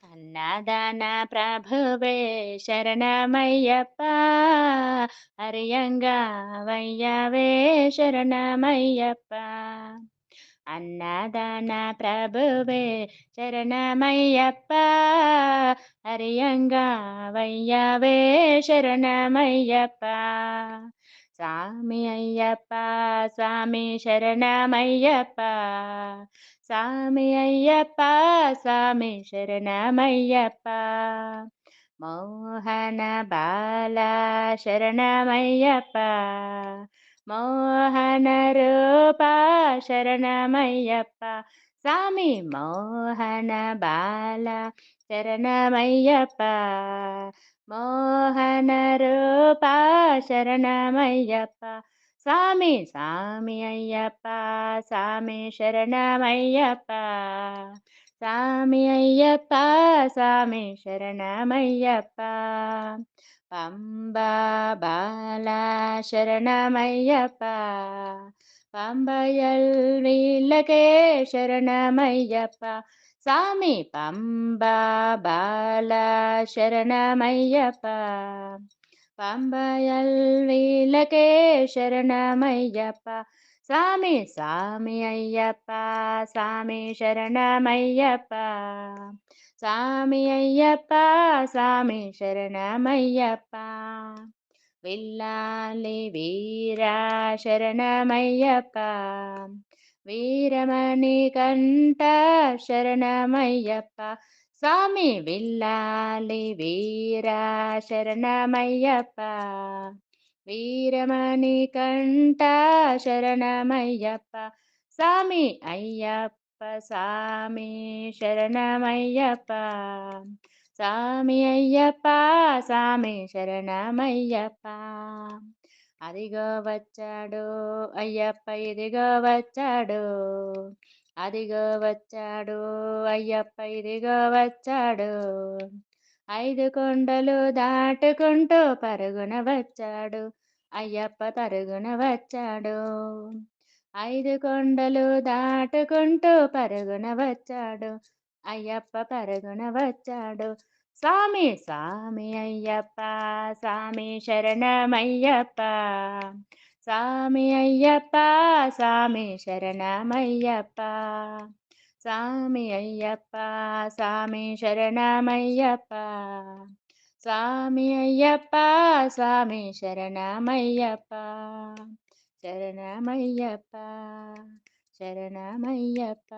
అన్నదాన ప్రభువే శరణమయ్యప్ప హరియంగా వయ్యవే శరణమయ్యప్ప అన్నదాన ప్రభువే శరణమయ్యప్ప హరియంగా వయ్యవే శరణమయ్యప్ప స్వామి అయ్యప్ప స్వామి శరణమయ్యప్ప స్వామి అయ్యప్ప స్వామి శరణమయ్యప్ప మోహన బాల శరణమయ్యప్ప మోహన రూప శరణమయ్యప్ప స్వామి మోహన బాల శరణమయ్యప్ప మోహన రూప శరణమయ్యప్ప స్వామి స్వామి అయ్యప్ప స్వామి శరణమయ్యప్ప స్వామి అయ్యప్ప స్వామి శరణమయ్యప్ప పంబా బాల శరణమయ్యప్ప పంబయల్ వీళ్ళకే శరణమయ్యప్ప స్వామి పంబా బాల శరణమయ్యప్ప పంబయల్ వీళ్ళకే శరణమయ్యప్ప స్వామి స్వామి అయ్యప్ప స్వామి శరణమయ్యప్ప స్వామి అయ్యప్ప స్వామి శరణమయ్యప్ప విల్లాలి వీరా శరణమయ్యప్ప వీరమణి కంఠ శరణమయ్యప్ప స్వామి విల్లాలి వీరా శరణమయ్యప్ప వీరమణి కంఠ శరణమయ్యప్ప స్వామి అయ్యప్ప స్వామి శరణమయ్యప్ప స్వామి అయ్యప్ప స్వామి శరణమయ్యప్ప అదిగో వచ్చాడు అయ్యప్ప ఇదిగో వచ్చాడు అదిగో వచ్చాడు అయ్యప్ప ఇదిగో వచ్చాడు ఐదు కొండలు దాటుకుంటూ పరుగున వచ్చాడు అయ్యప్ప పరుగున వచ్చాడు ఐదు కొండలు దాటుకుంటూ పరుగున వచ్చాడు అయ్యప్ప పరుగున వచ్చాడు స్వామి స్వామి అయ్యప్ప స్వామి శరణమయ్యప్ప స్వామి అయ్యప్ప స్వామి శరణమయ్యప్ప స్వామి అయ్యప్ప స్వామి శరణమయ్యప్ప స్వామి అయ్యప్ప స్వామి శరణమయ్యప్ప శరణమయ్యప్ప శరణమయ్యప్ప